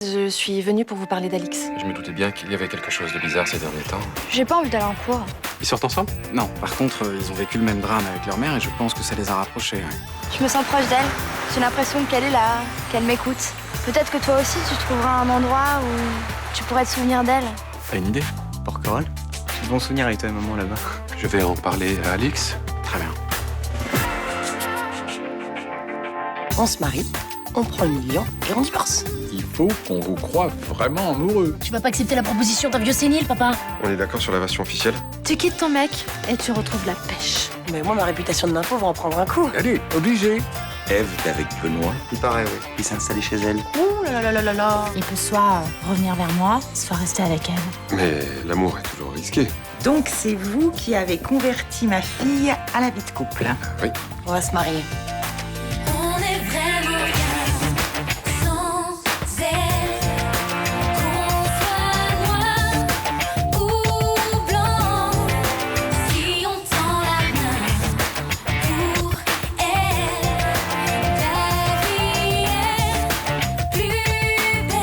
Je suis venue pour vous parler d'Alix. Je me doutais bien qu'il y avait quelque chose de bizarre ces derniers temps. J'ai pas envie d'aller en cours. Ils sortent ensemble? Non, par contre, ils ont vécu le même drame avec leur mère et je pense que ça les a rapprochés. Ouais. Je me sens proche d'elle. J'ai l'impression qu'elle est là, qu'elle m'écoute. Peut-être que toi aussi, tu trouveras un endroit où tu pourrais te souvenir d'elle. T'as une idée? Porquerolles? J'ai de bons souvenirs avec toi et maman là-bas. Je vais en parler à Alix. Très bien. On se marie, on prend le million et on divorce. Il faut qu'on vous croie vraiment amoureux. Tu vas pas accepter la proposition d'un vieux sénile, papa? On est d'accord sur la version officielle? Tu quittes ton mec et tu retrouves la pêche. Mais moi, ma réputation de nympho va en prendre un coup. Allez, obligé. Ève est avec Benoît. Il paraît, oui. Il s'est installé chez elle. Ouh là là là là là. Il peut soit revenir vers moi, soit rester avec elle. Mais l'amour est toujours risqué. Donc c'est vous qui avez converti ma fille à la vie de couple. Oui. On va se marier. On est vraiment bien sans elle. Qu'on soit noir ou blanc, si on tend la main pour elle, la vie est plus belle.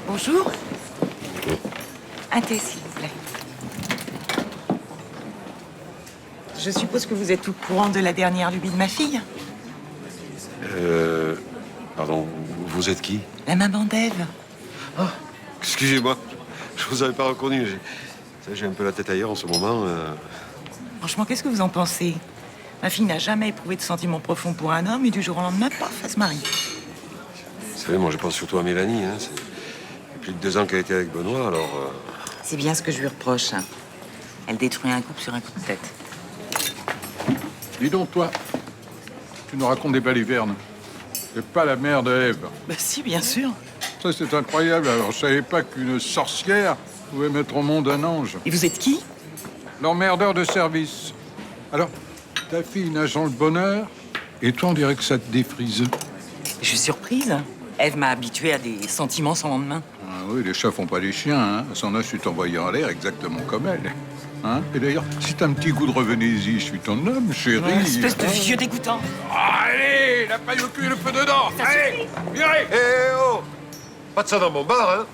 Bonjour. Un thé, s'il vous plaît. Je suppose que vous êtes au courant de la dernière lubie de ma fille? Pardon, vous êtes qui? La maman d'Ève. Excusez-moi, je vous avais pas reconnu. J'ai un peu la tête ailleurs en ce moment. Franchement, qu'est-ce que vous en pensez? Ma fille n'a jamais éprouvé de sentiments profonds pour un homme et du jour au lendemain, paf, elle se marie. Vous savez, moi je pense surtout à Mélanie. Hein. Ça fait plus de 2 ans qu'elle était avec Benoît, alors... C'est bien ce que je lui reproche. Elle détruit un couple sur un coup de tête. Dis donc, toi, tu nous racontes des balivernes. C'est pas la mère de Ève. Bah si, bien sûr. Ça, c'est incroyable. Alors, je savais pas qu'une sorcière pouvait mettre au monde un ange. Et vous êtes qui? L'emmerdeur de service. Alors, ta fille nageant le bonheur, et toi, on dirait que ça te défrise. Je suis surprise. Ève m'a habituée à des sentiments sans lendemain. Ah oui, les chats font pas les chiens, hein. Son âge, tu t'envoyais en l'air exactement comme elle. Hein? Et d'ailleurs, si t'as un petit goût de revenez-y, je suis ton homme, chérie. Espèce de vieux dégoûtant. Allez, la paille au cul et le feu dedans. Allez, virez. Eh oh! Pas de ça dans mon bar, hein?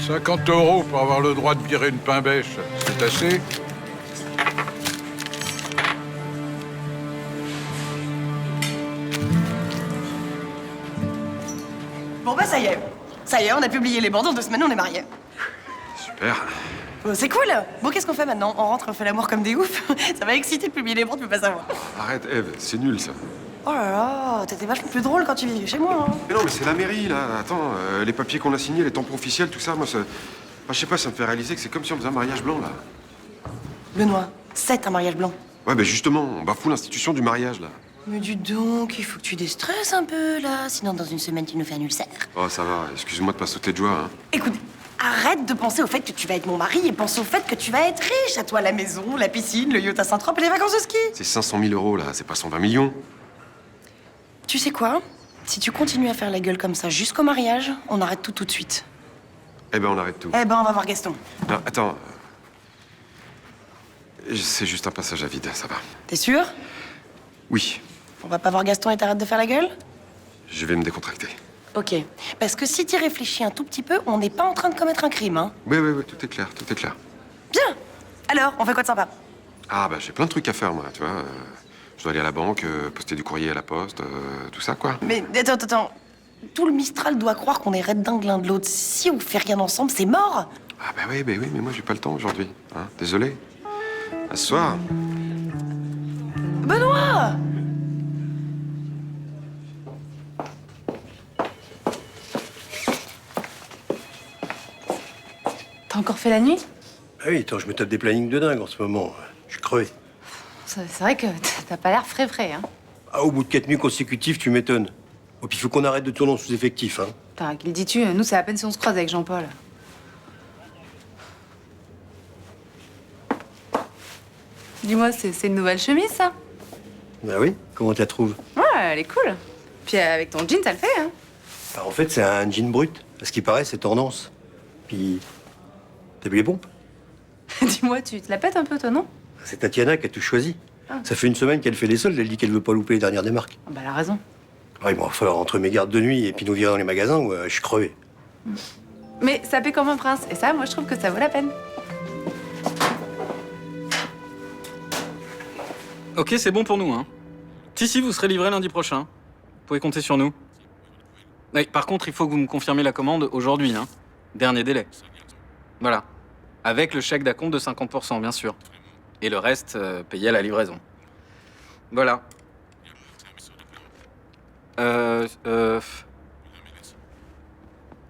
50 € pour avoir le droit de virer une pain-bêche. C'est assez? Bon bah ça y est. Ça y est, on a publié les bandes, en 2 semaines, on est mariés. Super. C'est cool. Bon, qu'est-ce qu'on fait maintenant? On rentre, on fait l'amour comme des oufs. Ça va exciter de publier les bandes, tu peux pas savoir. Arrête, Ève, c'est nul, ça. Oh là là, t'étais vachement plus drôle quand tu vivais chez moi. Hein. Mais non, mais c'est la mairie, là. Attends, les papiers qu'on a signés, les tampons officiels, tout ça, moi, ça... Enfin, je sais pas, ça me fait réaliser que c'est comme si on faisait un mariage blanc, là. Benoît, c'est un mariage blanc. Ouais, ben justement, on bafoue l'institution du mariage, là. Mais dis donc, il faut que tu déstresses un peu, là. Sinon, dans une semaine, tu nous fais un ulcère. Oh, ça va, excuse-moi de pas sauter de joie, hein. Écoute, arrête de penser au fait que tu vas être mon mari et pense au fait que tu vas être riche. À toi, la maison, la piscine, le yacht à Saint-Trope et les vacances de ski. C'est 500 000 €, là, c'est pas 120 millions. Tu sais quoi? Si tu continues à faire la gueule comme ça jusqu'au mariage, on arrête tout de suite. Eh ben, on arrête tout. Eh ben, on va voir Gaston. Non, attends. C'est juste un passage à vide, ça va. T'es sûr? Oui, On va pas voir Gaston et t'arrêtes de faire la gueule? je vais me décontracter. Ok. Parce que si t'y réfléchis un tout petit peu, on n'est pas en train de commettre un crime, hein. Oui, oui, oui, tout est clair, tout est clair. Bien. Alors, on fait quoi de sympa? Ah, bah, j'ai plein de trucs à faire, moi, tu vois. Je dois aller à la banque, poster du courrier à la poste, tout ça, quoi. Mais attends. Tout le Mistral doit croire qu'on est red dingue l'un de l'autre. Si on fait rien ensemble, c'est mort. Ah, bah oui, mais moi, j'ai pas le temps aujourd'hui. Hein, désolé. À ce soir. Benoît! T'as encore fait la nuit? Ah oui, attends, je me tape des plannings de dingue en ce moment. Je suis crevé. C'est vrai que t'as pas l'air frais, hein. Ah, au bout de 4 nuits consécutives, tu m'étonnes. Oh, puis il faut qu'on arrête de tourner en sous-effectif, hein. Putain, qu'il dis-tu? Nous, c'est à peine si on se croise avec Jean-Paul. Dis-moi, c'est une nouvelle chemise, ça? Bah oui, comment tu la trouves? Ouais, elle est cool. Puis avec ton jean, ça le fait, hein. Bah, en fait, c'est un jean brut. À ce qui paraît, c'est tendance. Puis, t'as vu les pompes? Dis-moi, tu te la pètes un peu, toi, non? C'est Tatiana qui a tout choisi. Ça fait une semaine qu'elle fait les soldes, elle dit qu'elle veut pas louper les dernières des marques. Ah bah, elle a raison. Ouais, bon, enfin, entre mes gardes de nuit et puis nous virer dans les magasins, ouais, je suis crevé. Mais ça paie comme un prince. Et ça, moi, je trouve que ça vaut la peine. Ok, c'est bon pour nous, hein. Si, vous serez livré lundi prochain. Vous pouvez compter sur nous. Oui, par contre, il faut que vous me confirmiez la commande aujourd'hui, hein. Dernier délai. Voilà. Avec le chèque d'acompte de 50%, bien sûr. Et le reste, payé à la livraison. Voilà.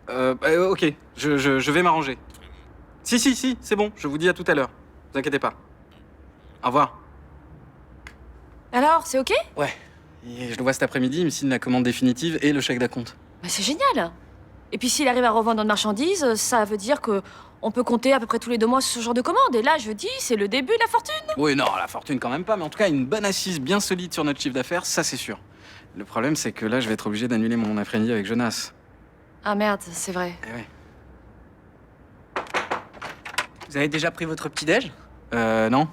Ok, je vais m'arranger. Si, c'est bon, je vous dis à tout à l'heure. Vous inquiétez pas. Au revoir. Alors, c'est OK? Ouais. Et je le vois cet après-midi, il me signe la commande définitive et le chèque d'acompte. Bah, c'est génial. Et puis s'il arrive à revendre notre marchandise, ça veut dire que on peut compter à peu près tous les 2 mois sur ce genre de commande. Et là, je dis, c'est le début de la fortune. Oui, non, la fortune quand même pas, mais en tout cas, une bonne assise bien solide sur notre chiffre d'affaires, ça c'est sûr. Le problème, c'est que là, je vais être obligé d'annuler mon après-midi avec Jonas. Ah merde, c'est vrai. Eh ouais. Vous avez déjà pris votre petit-déj? Non.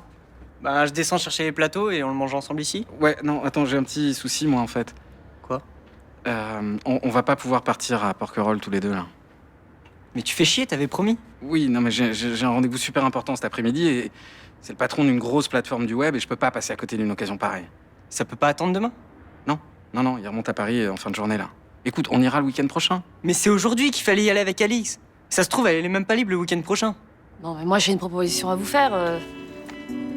Bah, je descends chercher les plateaux et on le mange ensemble ici. Ouais, non, attends, j'ai un petit souci, moi, en fait. Quoi? On va pas pouvoir partir à Porquerolles tous les deux, là. Mais tu fais chier, t'avais promis. Oui, non, mais j'ai un rendez-vous super important cet après-midi et c'est le patron d'une grosse plateforme du web et je peux pas passer à côté d'une occasion pareille. Ça peut pas attendre demain? Non, il remonte à Paris en fin de journée, là. Écoute, on ira le week-end prochain. Mais c'est aujourd'hui qu'il fallait y aller avec Alix. Ça se trouve, elle est même pas libre le week-end prochain. Non, mais moi, j'ai une proposition à vous faire.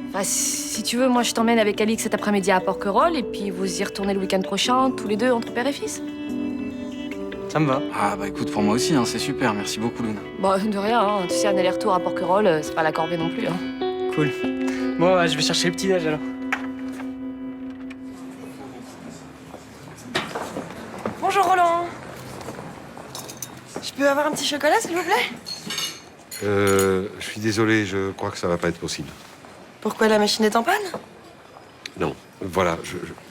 Enfin, si tu veux, moi, je t'emmène avec Alix cet après-midi à Porquerolles et puis vous y retournez le week-end prochain, tous les deux, entre père et fils. Ça me va. Ah, bah écoute, pour moi aussi, hein, c'est super, merci beaucoup, Luna. Bon, de rien, hein. Tu sais, un aller-retour à Porquerolles, c'est pas la corvée non plus. Hein. Cool. Bon, je vais chercher le petit-déj alors. Bonjour Roland. Je peux avoir un petit chocolat, s'il vous plaît? Je suis désolé, je crois que ça va pas être possible. Pourquoi la machine est en panne? Non, voilà,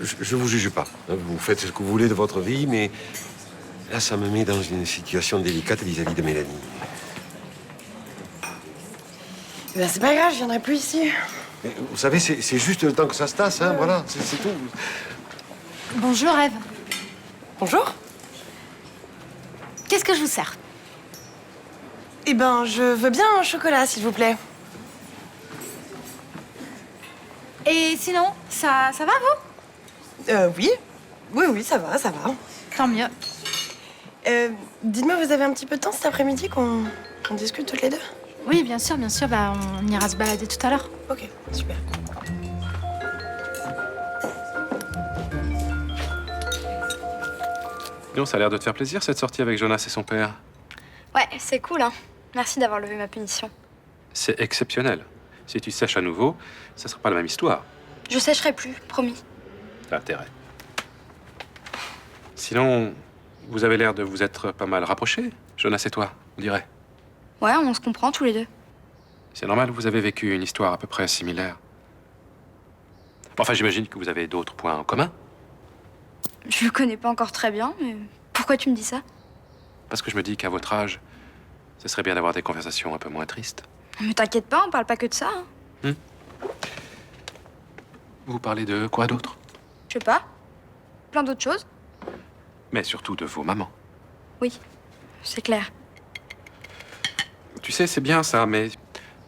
je vous juge pas. Vous faites ce que vous voulez de votre vie, mais là, ça me met dans une situation délicate vis-à-vis de Mélanie. Eh ben, c'est pas grave, je viendrai plus ici. Mais vous savez, c'est juste le temps que ça se tasse, hein, voilà, c'est tout. Bonjour, Ève. Bonjour. Qu'est-ce que je vous sers? Eh ben, je veux bien un chocolat, s'il vous plaît. Et sinon, ça va, vous? Oui. Oui, ça va, ça va. Tant mieux. Dites-moi, vous avez un petit peu de temps cet après-midi qu'on discute toutes les deux? Oui, bien sûr. Bah, on ira se balader tout à l'heure. Ok, super. Non, ça a l'air de te faire plaisir, cette sortie avec Jonas et son père. Ouais, c'est cool, hein. Merci d'avoir levé ma punition. C'est exceptionnel. Si tu sèches à nouveau, ça sera pas la même histoire. Je sécherai plus, promis. T'as intérêt. Sinon, vous avez l'air de vous être pas mal rapprochés, Jonas et toi, on dirait. Ouais, on se comprend tous les deux. C'est normal, vous avez vécu une histoire à peu près similaire. Enfin, j'imagine que vous avez d'autres points en commun. Je le connais pas encore très bien, mais pourquoi tu me dis ça? Parce que je me dis qu'à votre âge, ce serait bien d'avoir des conversations un peu moins tristes. Mais t'inquiète pas, on parle pas que de ça. Hein. Vous parlez de quoi d'autre? Je sais pas. Plein d'autres choses. Mais surtout de vos mamans. Oui, c'est clair. Tu sais, c'est bien ça, mais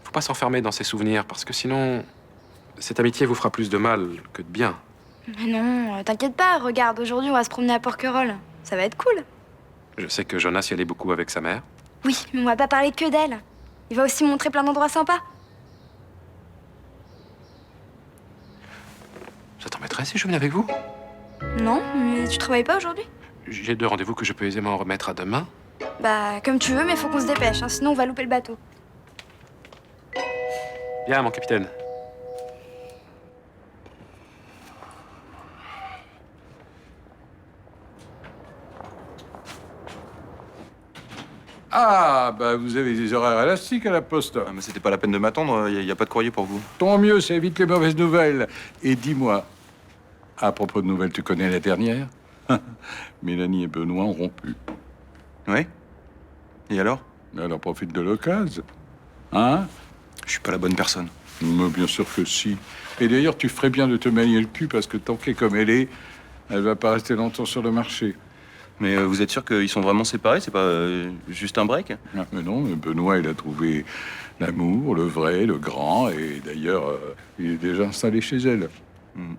faut pas s'enfermer dans ces souvenirs, parce que sinon, cette amitié vous fera plus de mal que de bien. Mais non, t'inquiète pas, regarde, aujourd'hui on va se promener à Porquerolles. Ça va être cool. Je sais que Jonas y allait beaucoup avec sa mère. Oui, mais on va pas parler que d'elle. Il va aussi me montrer plein d'endroits sympas. Ça t'embêterait si je venais avec vous? Non, mais tu travailles pas aujourd'hui? J'ai 2 rendez-vous que je peux aisément remettre à demain. Bah, comme tu veux, mais faut qu'on se dépêche, hein, sinon on va louper le bateau. Bien, mon capitaine. Ah, bah vous avez des horaires élastiques à la poste. Mais c'était pas la peine de m'attendre, il n'y a pas de courrier pour vous. Tant mieux, ça évite les mauvaises nouvelles. Et dis-moi, à propos de nouvelles, tu connais la dernière? Mélanie et Benoît ont rompu. Ouais. Et alors? Alors profite de l'occasion. Hein? Je suis pas la bonne personne. Mais bien sûr que si. Et d'ailleurs, tu ferais bien de te manier le cul parce que tant qu'elle est comme elle va pas rester longtemps sur le marché. Mais vous êtes sûr qu'ils sont vraiment séparés? C'est pas juste un break? Ah, mais non, Benoît, il a trouvé l'amour, le vrai, le grand, et d'ailleurs, il est déjà installé chez elle.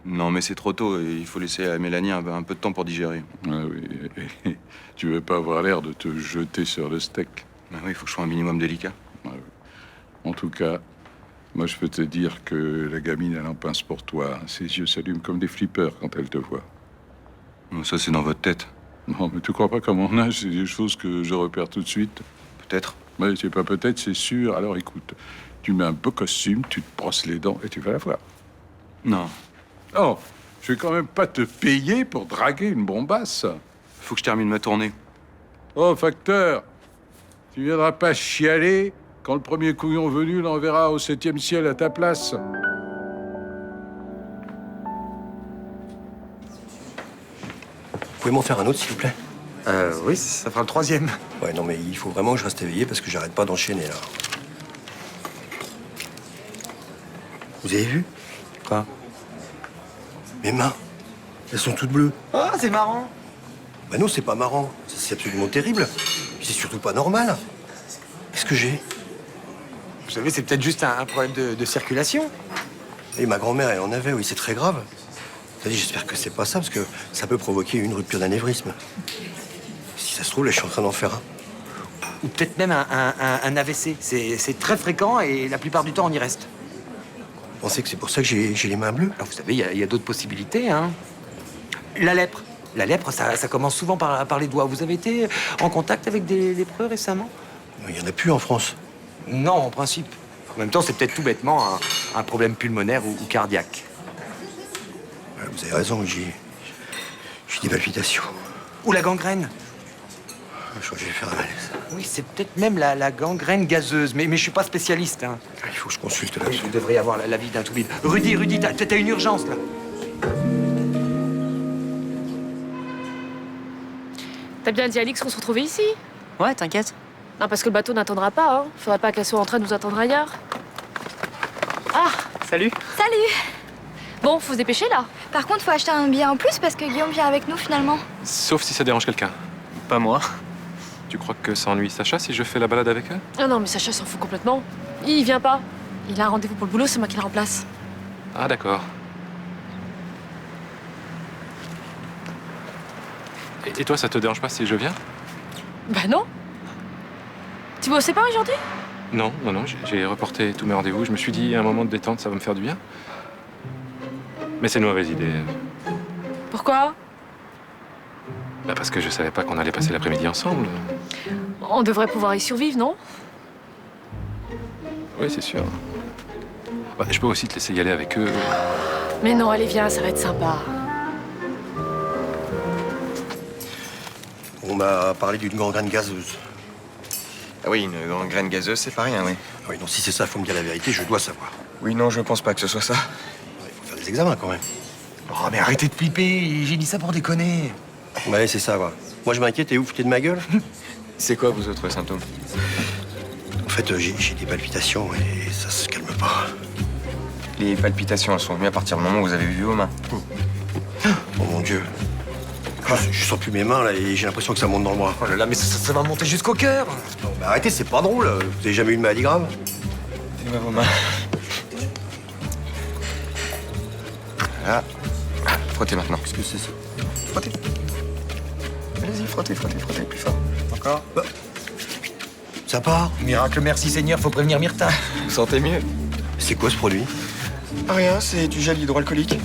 Non, mais c'est trop tôt. Il faut laisser à Mélanie un peu de temps pour digérer. Ah oui, tu veux pas avoir l'air de te jeter sur le steak. Bah oui, il faut que je sois un minimum délicat. Ah oui. En tout cas, moi, je peux te dire que la gamine, elle en pince pour toi. Ses yeux s'allument comme des flippers quand elle te voit. Ça, c'est dans votre tête. Non, mais tu crois pas qu'à mon âge, c'est des choses que je repère tout de suite? Peut-être. Oui, c'est pas peut-être, c'est sûr. Alors écoute, tu mets un beau costume, tu te brosses les dents et tu vas la voir. Non. Oh, je vais quand même pas te payer pour draguer une bombasse. Faut que je termine ma tournée. Oh, facteur, tu viendras pas chialer quand le premier couillon venu l'enverra au 7e ciel à ta place. Vous pouvez m'en faire un autre, s'il vous plaît? Oui, ça fera le 3e. Ouais, non, mais il faut vraiment que je reste éveillé parce que j'arrête pas d'enchaîner, là. Vous avez vu? Quoi? Mes mains, elles sont toutes bleues. Ah, c'est marrant. Bah non, c'est pas marrant. C'est absolument terrible. C'est surtout pas normal. Qu'est-ce que j'ai? Vous savez, c'est peut-être juste un problème de circulation. Et ma grand-mère, elle en avait, oui, c'est très grave. J'espère que c'est pas ça, parce que ça peut provoquer une rupture d'anévrisme. Si ça se trouve, là, je suis en train d'en faire un. Ou peut-être même un AVC. C'est très fréquent et la plupart du temps, on y reste. Vous pensez que c'est pour ça que j'ai les mains bleues? Alors, vous savez, il y a d'autres possibilités, hein. La lèpre. La lèpre, ça commence souvent par les doigts. Vous avez été en contact avec des lépreux récemment? Il y en a plus en France. Non, en principe. En même temps, c'est peut-être tout bêtement un problème pulmonaire ou cardiaque. Ouais, vous avez raison, j'ai des palpitations. Ou la gangrène. Je crois que je vais faire un malaise. Oui, c'est peut-être même la gangrène gazeuse, mais je suis pas spécialiste, hein. Il faut que je consulte là. Vous devriez avoir l'avis d'un tout-bide. Rudy, t'as une urgence, là. T'as bien dit à Alix qu'on se retrouvait ici? Ouais, t'inquiète. Non, parce que le bateau n'attendra pas, hein. Faudrait pas qu'elle soit en train de nous attendre ailleurs. Ah, Salut. Salut! bon, faut se dépêcher, là. Par contre, faut acheter un billet en plus parce que Guillaume vient avec nous finalement. Sauf si ça dérange quelqu'un. Pas moi. Tu crois que ça ennuie Sacha si je fais la balade avec eux? Ah non, mais Sacha s'en fout complètement. Il vient pas. Il a un rendez-vous pour le boulot, c'est moi qui le remplace. Ah, d'accord. Et toi, ça te dérange pas si je viens? Bah non. Tu bossais pas aujourd'hui? Non, j'ai reporté tous mes rendez-vous. Je me suis dit, un moment de détente, ça va me faire du bien. Mais c'est une mauvaise idée. Pourquoi? Bah parce que je savais pas qu'on allait passer l'après-midi ensemble. On devrait pouvoir y survivre, non? Oui, c'est sûr. Bah, je peux aussi te laisser y aller avec eux. Mais non, allez, viens, ça va être sympa. On m'a parlé d'une gangrène gazeuse. Ah oui, une gangrène gazeuse, c'est pas rien, oui. Ah oui, non, si c'est ça, faut me dire la vérité, je dois savoir. Oui, non, je pense pas que ce soit ça. Il faut faire des examens quand même. Oh, mais arrêtez de flipper, j'ai dit ça pour déconner. Ouais, c'est ça, quoi. Moi, je m'inquiète et vous foutez de ma gueule. C'est quoi vos autres symptômes? En fait, j'ai des palpitations et ça se calme pas. Les palpitations, elles sont venues à partir du moment où vous avez vu vos mains. Oh mon Dieu. Je sens plus mes mains, là, et j'ai l'impression que ça monte dans le bras. Oh là là, mais ça va monter jusqu'au cœur. Non, mais arrêtez, c'est pas drôle. Vous avez jamais eu une maladie grave? Tenez-moi vos mains. Voilà. Frottez maintenant. Qu'est-ce que c'est ça? Frottez. Allez-y, frottez, plus fort. Encore? Bah, ça part. Miracle, merci Seigneur, faut prévenir Myrtha. Vous sentez mieux? C'est quoi ce produit? Rien, c'est du gel hydroalcoolique.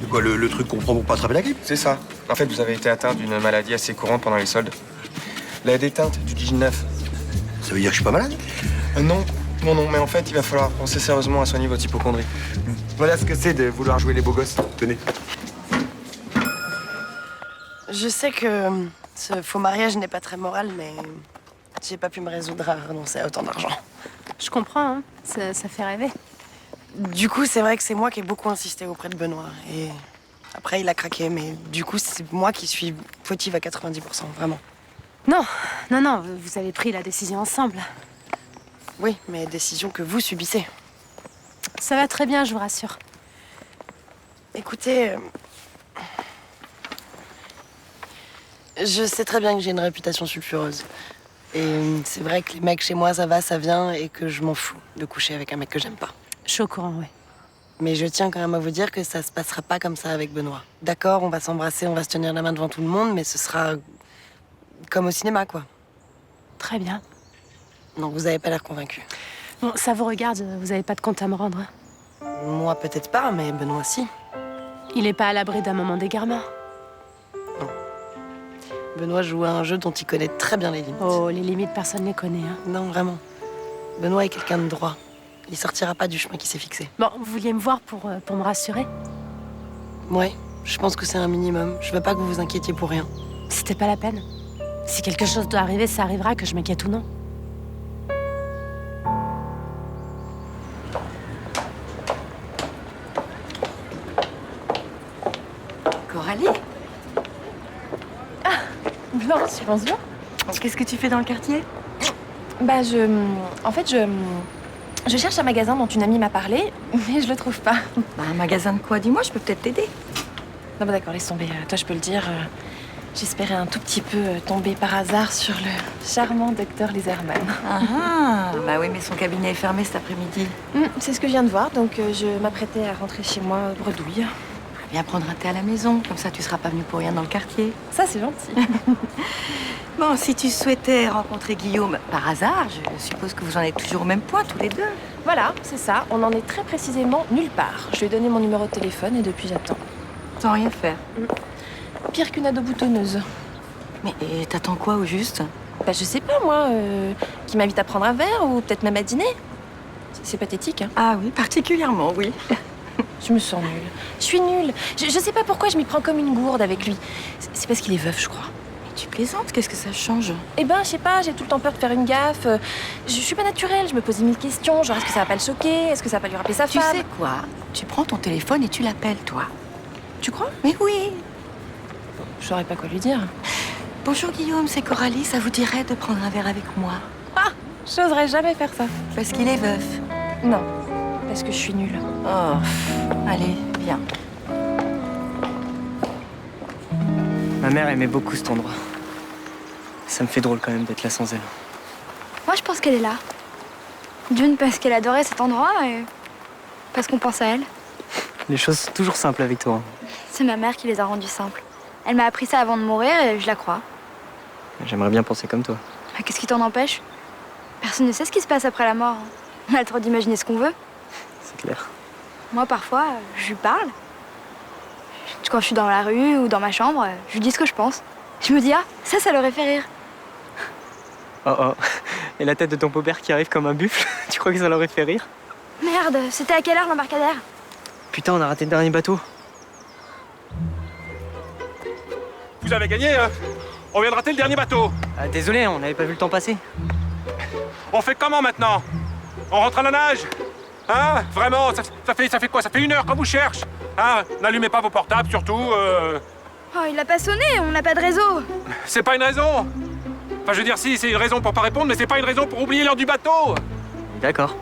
De quoi, le truc qu'on prend pour pas attraper la grippe? C'est ça. En fait, vous avez été atteint d'une maladie assez courante pendant les soldes. La déteinte du 19. Ça veut dire que je suis pas malade? Non, mais en fait, il va falloir penser sérieusement à soigner votre hypocondrie. Voilà ce que c'est de vouloir jouer les beaux gosses. Tenez. Je sais que ce faux mariage n'est pas très moral, mais j'ai pas pu me résoudre à renoncer à autant d'argent. Je comprends, hein. Ça fait rêver. Du coup, c'est vrai que c'est moi qui ai beaucoup insisté auprès de Benoît. Et après, il a craqué, mais du coup, c'est moi qui suis fautive à 90%, vraiment. Non, non, vous avez pris la décision ensemble. Oui, mais décision que vous subissez. Ça va très bien, je vous rassure. Écoutez, je sais très bien que j'ai une réputation sulfureuse. Et c'est vrai que les mecs chez moi, ça va, ça vient, et que je m'en fous de coucher avec un mec que j'aime pas. Je suis au courant, oui. Mais je tiens quand même à vous dire que ça se passera pas comme ça avec Benoît. D'accord, on va s'embrasser, on va se tenir la main devant tout le monde, mais ce sera comme au cinéma, quoi. Très bien. Non, vous avez pas l'air convaincu. Bon, ça vous regarde, vous avez pas de compte à me rendre. Moi, peut-être pas, mais Benoît, si. Il est pas à l'abri d'un moment d'égarement. Benoît joue à un jeu dont il connaît très bien les limites. Oh, les limites, personne les connaît, hein. Non, vraiment. Benoît est quelqu'un de droit. Il sortira pas du chemin qu'il s'est fixé. Bon, vous vouliez me voir pour me rassurer? Ouais, je pense que c'est un minimum. Je veux pas que vous vous inquiétiez pour rien. C'était pas la peine. Si quelque chose doit arriver, ça arrivera, que je m'inquiète ou non. Coralie? Blanche, bonjour. Qu'est-ce que tu fais dans le quartier? Bah, en fait, je cherche un magasin dont une amie m'a parlé, mais je le trouve pas. Bah, un magasin de quoi? Dis-moi, je peux peut-être t'aider. Non, bah d'accord, laisse tomber. Toi, je peux le dire. J'espérais un tout petit peu tomber par hasard sur le charmant docteur Liserman. Ah, bah oui, mais son cabinet est fermé cet après-midi. C'est ce que je viens de voir, donc je m'apprêtais à rentrer chez moi bredouille. Viens prendre un thé à la maison, comme ça tu seras pas venu pour rien dans le quartier. Ça, c'est gentil. Bon, si tu souhaitais rencontrer Guillaume par hasard, je suppose que vous en êtes toujours au même point, tous les deux. Voilà, c'est ça. On en est très précisément nulle part. Je lui ai donné mon numéro de téléphone et depuis, j'attends. Sans rien faire. Pire qu'une ado boutonneuse. Mais t'attends quoi au juste? Bah, je sais pas, moi. Qui m'invite à prendre un verre ou peut-être même à dîner. C'est pathétique, hein. Ah oui, particulièrement, oui. Je me sens nulle. Je suis nulle. Je sais pas pourquoi je m'y prends comme une gourde avec lui. C'est parce qu'il est veuf, je crois. Mais tu plaisantes, qu'est-ce que ça change? Eh ben, je sais pas, j'ai tout le temps peur de faire une gaffe. Je suis pas naturelle, je me pose 1000 questions. Genre, est-ce que ça va pas le choquer? Est-ce que ça va pas lui rappeler sa Tu femme? sais quoi? Tu prends ton téléphone et tu l'appelles, toi. Tu crois? Mais oui. Je saurais pas quoi lui dire. Bonjour Guillaume, c'est Coralie, ça vous dirait de prendre un verre avec moi? Ah, j'oserais jamais faire ça. Parce qu'il est veuf. Non, parce que je suis nulle. Oh, allez, viens. Ma mère aimait beaucoup cet endroit. Ça me fait drôle quand même d'être là sans elle. Moi, je pense qu'elle est là. D'une, parce qu'elle adorait cet endroit et parce qu'on pense à elle. Les choses sont toujours simples avec toi. C'est ma mère qui les a rendues simples. Elle m'a appris ça avant de mourir et je la crois. J'aimerais bien penser comme toi. Bah, qu'est-ce qui t'en empêche? Personne ne sait ce qui se passe après la mort. On a le droit d'imaginer ce qu'on veut. C'est clair. Moi, parfois, je lui parle. Quand je suis dans la rue ou dans ma chambre, je lui dis ce que je pense. Je me dis, ah, ça l'aurait fait rire. Oh oh. Et la tête de ton beau-père qui arrive comme un buffle, tu crois que ça l'aurait fait rire? Merde, c'était à quelle heure l'embarcadère? Putain, on a raté le dernier bateau. Vous avez gagné, hein? On vient de rater le dernier bateau. Ah, désolé, on n'avait pas vu le temps passer. On fait comment maintenant? On rentre à la nage? Hein? Vraiment, ça fait quoi? Ça fait 1 heure qu'on vous cherche. Hein? N'allumez pas vos portables, surtout. Oh, il a pas sonné, on n'a pas de réseau. C'est pas une raison. Enfin, je veux dire, si, c'est une raison pour pas répondre, mais c'est pas une raison pour oublier l'heure du bateau. D'accord.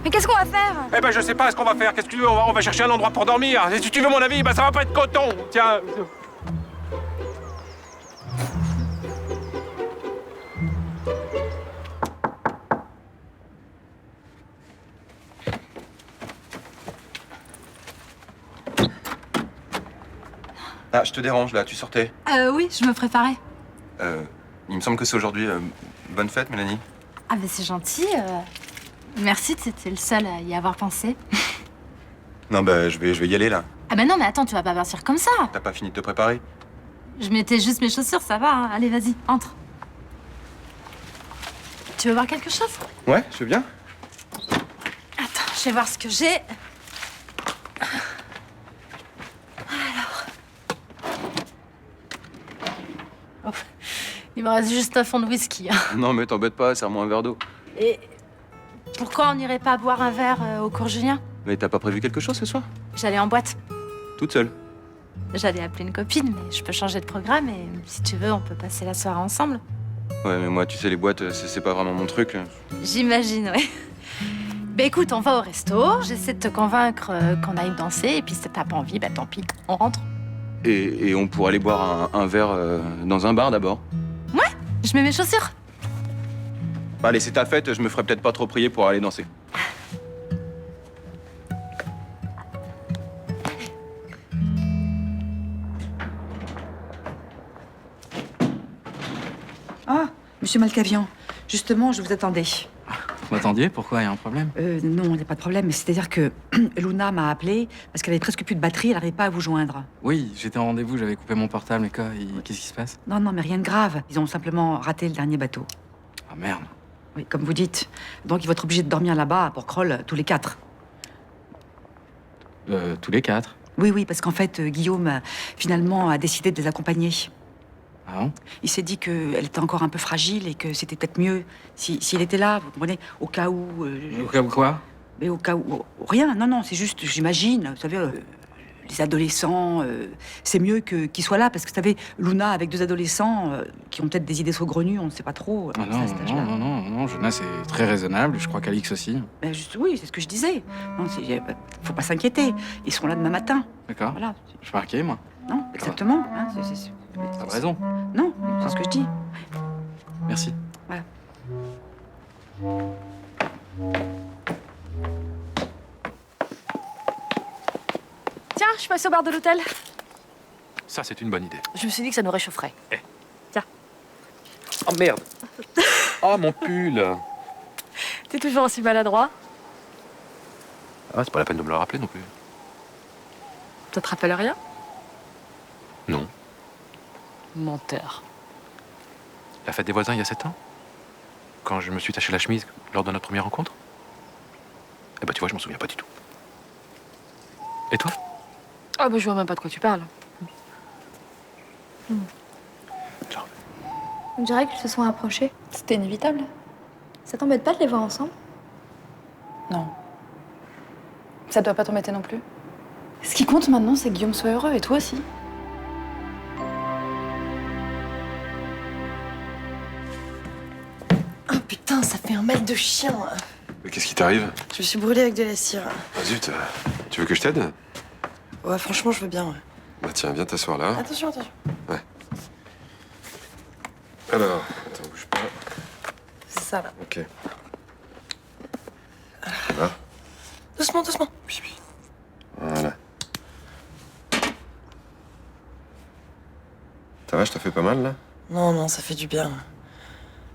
Mais qu'est-ce qu'on va faire? Eh ben, je sais pas ce qu'on va faire. Qu'est-ce que tu veux? On va chercher un endroit pour dormir. Et si tu veux mon avis, ben, ça va pas être coton. Tiens. Ah, je te dérange là, tu sortais. Oui, je me préparais. Il me semble que c'est aujourd'hui. Bonne fête, Mélanie. Ah, mais c'est gentil. Merci, t'étais le seul à y avoir pensé. Non, bah, je vais y aller là. Ah, bah non, mais attends, tu vas pas partir comme ça. T'as pas fini de te préparer? Je mettais juste mes chaussures, ça va, hein. Allez, vas-y, entre. Tu veux voir quelque chose? Ouais, je veux bien. Attends, je vais voir ce que j'ai. Oh, il me reste juste un fond de whisky. Hein. Non, mais t'embête pas, serre-moi un verre d'eau. Et pourquoi on n'irait pas boire un verre au cours Julien? Mais t'as pas prévu quelque chose ce soir? J'allais en boîte. Toute seule? J'allais appeler une copine, mais je peux changer de programme et si tu veux, on peut passer la soirée ensemble. Ouais, mais moi, tu sais, les boîtes, c'est pas vraiment mon truc. Là. J'imagine, ouais. Bah écoute, on va au resto, j'essaie de te convaincre qu'on aille danser, et puis si t'as pas envie, bah tant pis, on rentre. Et on pourrait aller boire un verre dans un bar d'abord. Ouais, je mets mes chaussures. Bah, allez, c'est ta fête, je me ferais peut-être pas trop prier pour aller danser. Ah, monsieur Malcavian, justement, je vous attendais. Vous m'attendiez? Pourquoi? Il y a un problème? Non, il n'y a pas de problème, mais c'est-à-dire que Luna m'a appelé parce qu'elle avait presque plus de batterie, elle n'arrivait pas à vous joindre. Oui, j'étais en rendez-vous, j'avais coupé mon portable, et quoi? Qu'est-ce qui se passe? Non, non, mais rien de grave. Ils ont simplement raté le dernier bateau. Ah merde. Oui, comme vous dites. Donc ils vont être obligés de dormir là-bas, à Port-Kroll, tous les 4. Tous les 4? Oui, oui, parce qu'en fait, Guillaume, finalement, a décidé de les accompagner. Ah bon? Il s'est dit qu'elle était encore un peu fragile et que c'était peut-être mieux s'il était là, vous comprenez, au cas où... Au cas où quoi? Mais au cas où... rien, non, non, c'est juste, j'imagine, vous savez, les adolescents, c'est mieux qu'ils soient là, parce que, vous savez, Luna, avec 2 adolescents qui ont peut-être des idées saugrenues, on ne sait pas trop. Ah non, non, Jonas, c'est très raisonnable, je crois qu'Alix aussi. Ben juste, oui, c'est ce que je disais. Non, faut pas s'inquiéter, ils seront là demain matin. D'accord. Voilà. Je suis marqué, moi. Non, exactement. Hein, T'as raison. Non, c'est ce que je dis. Merci. Voilà. Tiens, je suis passée au bar de l'hôtel. Ça, c'est une bonne idée. Je me suis dit que ça nous réchaufferait. Tiens. Oh merde. Oh, mon pull. T'es toujours aussi maladroit. Ah, c'est pas la peine de me le rappeler non plus. Ça te rappelle rien? Non. Menteur. La fête des voisins il y a 7 ans? Quand je me suis taché la chemise lors de notre première rencontre? Eh ben, tu vois, je m'en souviens pas du tout. Et toi? Ah bah je vois même pas de quoi tu parles. On dirait qu'ils se sont approchés. C'était inévitable. Ça t'embête pas de les voir ensemble? Non. Ça doit pas t'embêter non plus. Ce qui compte maintenant, c'est que Guillaume soit heureux, et toi aussi. Oh putain, ça fait un mal de chien. Mais qu'est-ce qui t'arrive? Je me suis brûlée avec de la cire. Ah zut, tu veux que je t'aide? Ouais, franchement, je veux bien, ouais. Bah tiens, viens t'asseoir là. Attention, attention. Ouais. Alors, attends, bouge pas. C'est ça, là. Ok. Là. Doucement, doucement. Oui, oui. Voilà. Ça va, je t'ai fait pas mal, là? Non, non, ça fait du bien.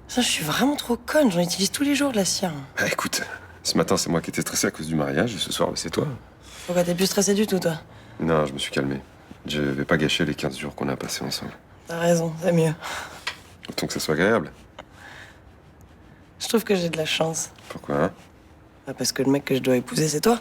Ça, je suis vraiment trop conne. J'en utilise tous les jours de la cire. Bah écoute, ce matin, c'est moi qui étais stressé à cause du mariage, et ce soir, c'est toi. Pourquoi t'es plus stressé du tout, toi? Non, je me suis calmé. Je vais pas gâcher les 15 jours qu'on a passés ensemble. T'as raison, c'est mieux. Autant que ça soit agréable. Je trouve que j'ai de la chance. Pourquoi, hein? Bah, parce que le mec que je dois épouser, c'est toi.